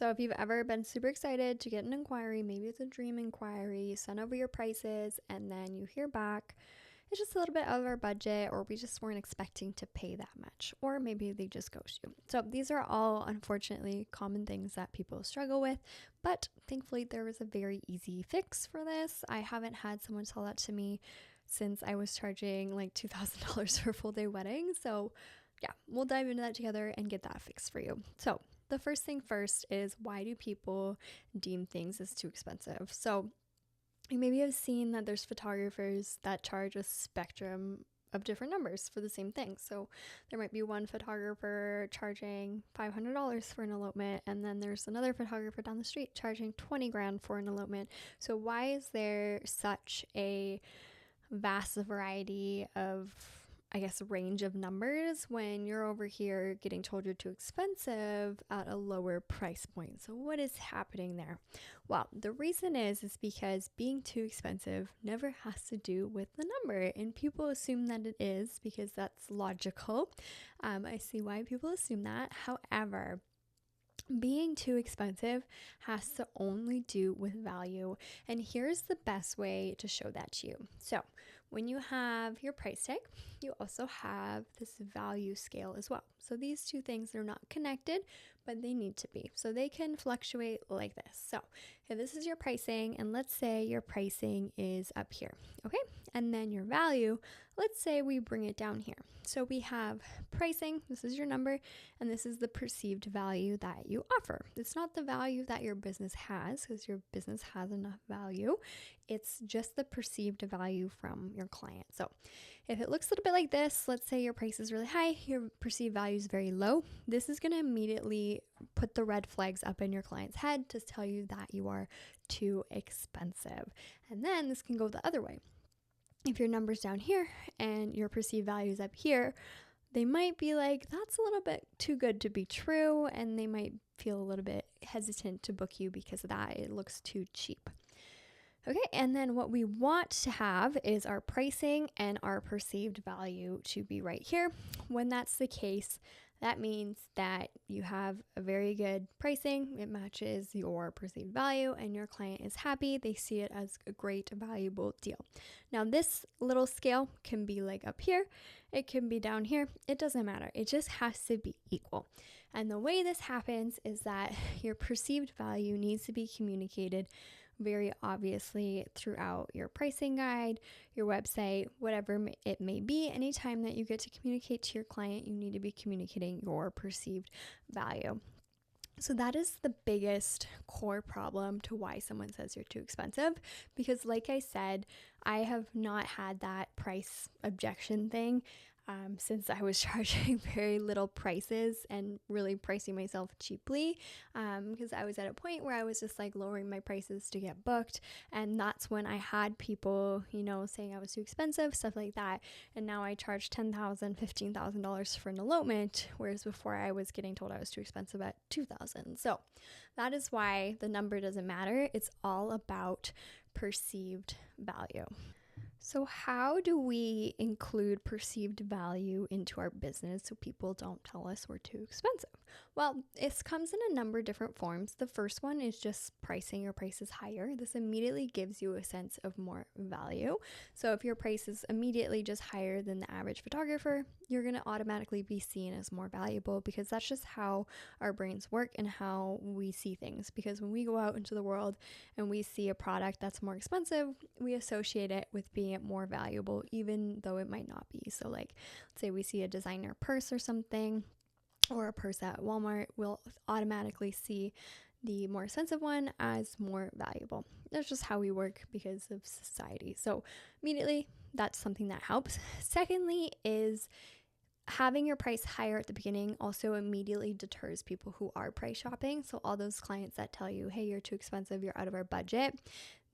So if you've ever been super excited to get an inquiry, maybe it's a dream inquiry, you send over your prices and then you hear back, it's just a little bit over budget, or we just weren't expecting to pay that much, or maybe they just ghost you. So these are all unfortunately common things that people struggle with, but thankfully there was a very easy fix for this. I haven't had someone tell that to me since I was charging like $2,000 for a full day wedding. So yeah, we'll dive into that together and get that fixed for you. So the first thing first is, why do people deem things as too expensive? So you maybe have seen that there's photographers that charge a spectrum of different numbers for the same thing. So there might be one photographer charging $500 for an elopement, and then there's another photographer down the street charging 20 grand for an elopement. So why is there such a vast variety of, I guess, range of numbers when you're over here getting told you're too expensive at a lower price point? So what is happening there? Well, the reason is because being too expensive never has to do with the number, and people assume that it is because that's logical. I see why people assume that. However, being too expensive has to only do with value. And here's the best way to show that to you. So when you have your price tag, you also have this value scale as well. So these two things are not connected, but they need to be. So they can fluctuate like this. So if this is your pricing, and let's say your pricing is up here, okay? And then your value, let's say we bring it down here. So we have pricing, this is your number, and this is the perceived value that you offer. It's not the value that your business has, because your business has enough value. It's just the perceived value from your client. So if it looks a little bit like this, let's say your price is really high, your perceived value is very low, this is going to immediately put the red flags up in your client's head to tell you that you are too expensive. And then this can go the other way. If your number's down here and your perceived value is up here, they might be like, that's a little bit too good to be true, and they might feel a little bit hesitant to book you because of that. It looks too cheap. Okay, and then what we want to have is our pricing and our perceived value to be right here. When that's the case, that means that you have a very good pricing, it matches your perceived value, and your client is happy. They see it as a great, valuable deal. Now, this little scale can be like up here, it can be down here, it doesn't matter. It just has to be equal. And the way this happens is that your perceived value needs to be communicated very obviously throughout your pricing guide, your website, whatever it may be. Anytime that you get to communicate to your client, you need to be communicating your perceived value. So that is the biggest core problem to why someone says you're too expensive, because like I said, I have not had that price objection thing since I was charging very little prices and really pricing myself cheaply, because I was at a point where I was just like lowering my prices to get booked, and that's when I had people, saying I was too expensive, stuff like that, and now I charge $10,000, $15,000 for an elopement, whereas before I was getting told I was too expensive at $2,000. So that is why the number doesn't matter. It's all about perceived value. So how do we include perceived value into our business so people don't tell us we're too expensive? Well, it comes in a number of different forms. The first one is just pricing your prices higher. This immediately gives you a sense of more value. So if your price is immediately just higher than the average photographer, you're going to automatically be seen as more valuable, because that's just how our brains work and how we see things. Because when we go out into the world and we see a product that's more expensive, we associate it with being more valuable, even though it might not be. So like, let's say we see a designer purse or something, or a purse at Walmart, we'll automatically see the more expensive one as more valuable. That's just how we work because of society. So immediately, that's something that helps. Secondly is having your price higher at the beginning also immediately deters people who are price shopping. So all those clients that tell you, hey, you're too expensive, you're out of our budget,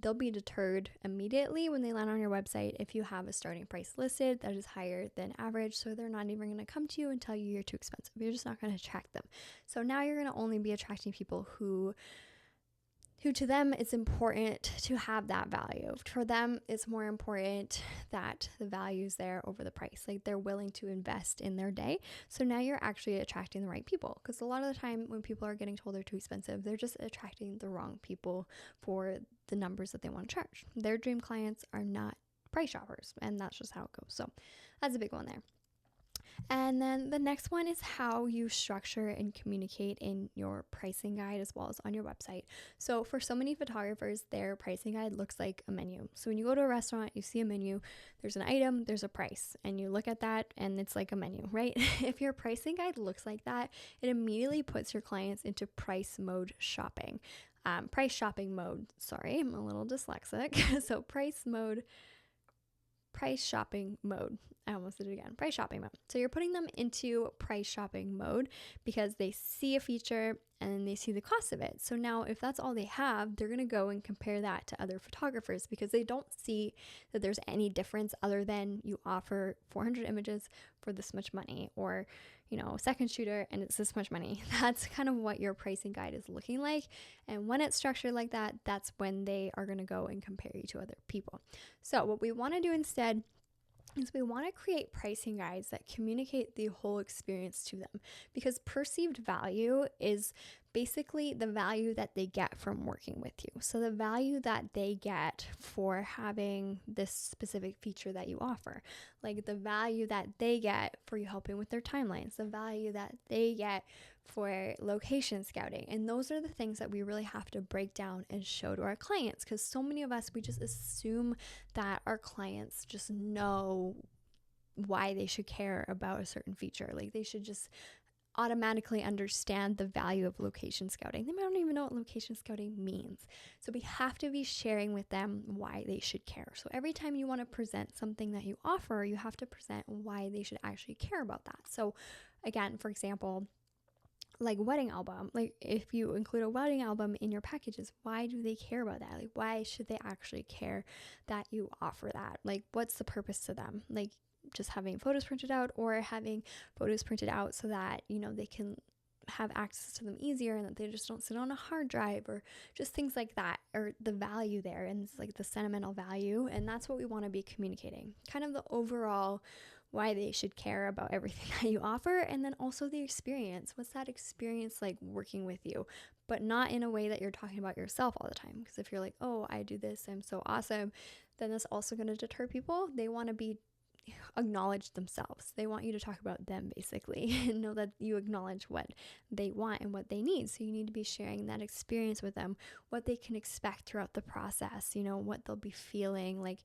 they'll be deterred immediately when they land on your website if you have a starting price listed that is higher than average. So they're not even going to come to you and tell you you're too expensive. You're just not going to attract them. So now you're going to only be attracting people who who to them it's important to have that value. For them, it's more important that the value is there over the price. Like they're willing to invest in their day. So now you're actually attracting the right people, because a lot of the time when people are getting told they're too expensive, they're just attracting the wrong people for the numbers that they want to charge. Their dream clients are not price shoppers, and that's just how it goes. So that's a big one there. And then the next one is how you structure and communicate in your pricing guide as well as on your website. So for so many photographers, their pricing guide looks like a menu. So when you go to a restaurant, you see a menu, there's an item, there's a price, and you look at that and it's like a menu, right? If your pricing guide looks like that, it immediately puts your clients into price shopping mode. Sorry, I'm a little dyslexic. So price shopping mode. I almost did it again. Price shopping mode. So you're putting them into price shopping mode because they see a feature and they see the cost of it. So now if that's all they have, they're going to go and compare that to other photographers because they don't see that there's any difference other than you offer 400 images for this much money, or second shooter and it's this much money. That's kind of what your pricing guide is looking like. And when it's structured like that, that's when they are going to go and compare you to other people. So what we want to do instead is we want to create pricing guides that communicate the whole experience to them, because perceived value is basically the value that they get from working with you. So the value that they get for having this specific feature that you offer, like the value that they get for you helping with their timelines, the value that they get for location scouting. And those are the things that we really have to break down and show to our clients, because so many of us, we just assume that our clients just know why they should care about a certain feature. Like they should just automatically understand the value of location scouting. They might not even know what location scouting means. So we have to be sharing with them why they should care. So every time you want to present something that you offer, you have to present why they should actually care about that. So again, for example, like wedding album, like if you include a wedding album in your packages, why do they care about that? Like why should they actually care that you offer that? Like what's the purpose to them? Like just having photos printed out, or having photos printed out so that they can have access to them easier and that they just don't sit on a hard drive, or just things like that, or the value there, and it's like the sentimental value. And that's what we want to be communicating, kind of the overall why they should care about everything that you offer. And then also the experience. What's that experience like working with you? But not in a way that you're talking about yourself all the time, because if you're like, oh, I do this, I'm so awesome, then that's also going to deter people. They want to be acknowledge themselves. They want you to talk about them basically, and know that you acknowledge what they want and what they need. So you need to be sharing that experience with them, what they can expect throughout the process, what they'll be feeling, like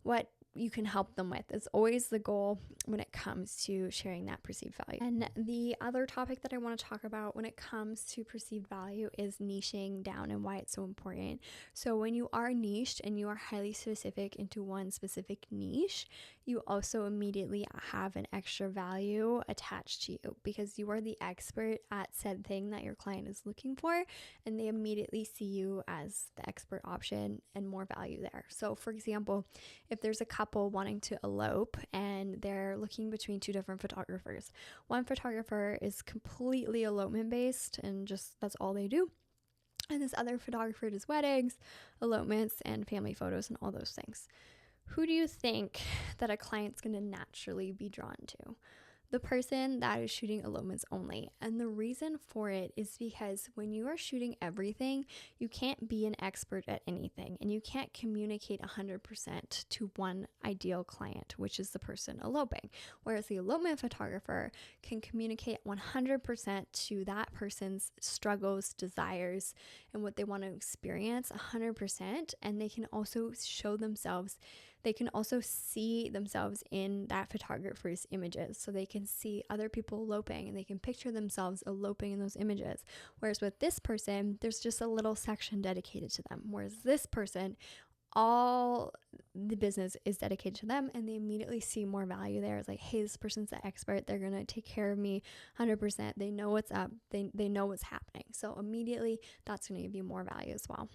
what you can help them with. It's always the goal when it comes to sharing that perceived value. And the other topic that I want to talk about when it comes to perceived value is niching down and why it's so important. So when you are niched and you are highly specific into one specific niche, you also immediately have an extra value attached to you, because you are the expert at said thing that your client is looking for, and they immediately see you as the expert option and more value there. So for example, if there's a couple wanting to elope and they're looking between two different photographers, one photographer is completely elopement based and just that's all they do, and this other photographer does weddings, elopements, and family photos and all those things. Who do you think that a client's going to naturally be drawn to? The person that is shooting elopements only. And the reason for it is because when you are shooting everything, you can't be an expert at anything, and you can't communicate 100% to one ideal client, which is the person eloping. Whereas the elopement photographer can communicate 100% to that person's struggles, desires, and what they want to experience 100%. And they can also show themselves, they can also see themselves in that photographer's images. So they can see other people eloping and they can picture themselves eloping in those images. Whereas with this person, there's just a little section dedicated to them. Whereas this person, all the business is dedicated to them, and they immediately see more value there. It's like, hey, this person's the expert. They're going to take care of me 100%. They know what's up. They know what's happening. So immediately that's going to give you more value as well.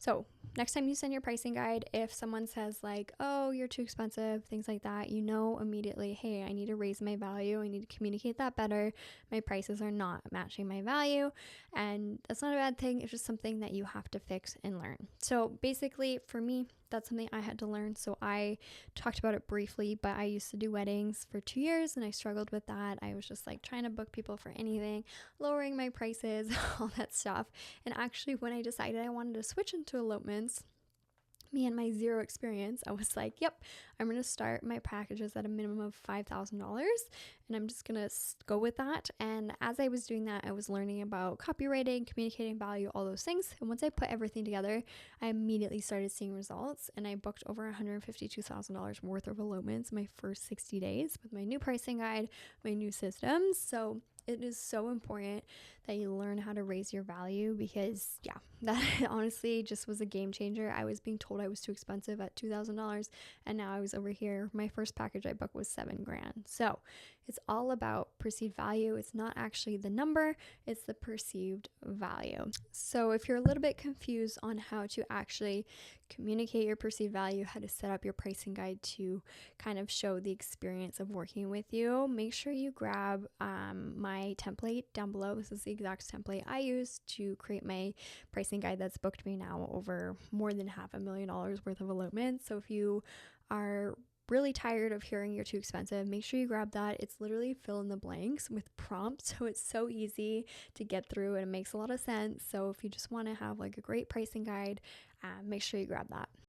So next time you send your pricing guide, if someone says like, oh, you're too expensive, things like that, you know immediately, hey, I need to raise my value. I need to communicate that better. My prices are not matching my value. And that's not a bad thing. It's just something that you have to fix and learn. So basically for me, that's something I had to learn. So I talked about it briefly, but I used to do weddings for 2 years and I struggled with that. I was just like trying to book people for anything, lowering my prices, all that stuff. And actually, when I decided I wanted to switch into elopements, me and my zero experience, I was like, yep, I'm going to start my packages at a minimum of $5,000 and I'm just going to go with that. And as I was doing that, I was learning about copywriting, communicating value, all those things. And once I put everything together, I immediately started seeing results and I booked over $152,000 worth of elopements in my first 60 days with my new pricing guide, my new systems. So it is so important that you learn how to raise your value because, yeah, that honestly just was a game changer. I was being told I was too expensive at $2,000, and now I was over here. My first package I booked was $7,000. So it's all about perceived value. It's not actually the number, it's the perceived value. So if you're a little bit confused on how to actually communicate your perceived value, how to set up your pricing guide to kind of show the experience of working with you, make sure you grab my template down below. This is the exact template I use to create my pricing guide that's booked me now over more than $500,000 worth of elopements. So if you are really tired of hearing you're too expensive, make sure you grab that. It's literally fill in the blanks with prompts, so it's so easy to get through and it makes a lot of sense. So if you just want to have like a great pricing guide, make sure you grab that.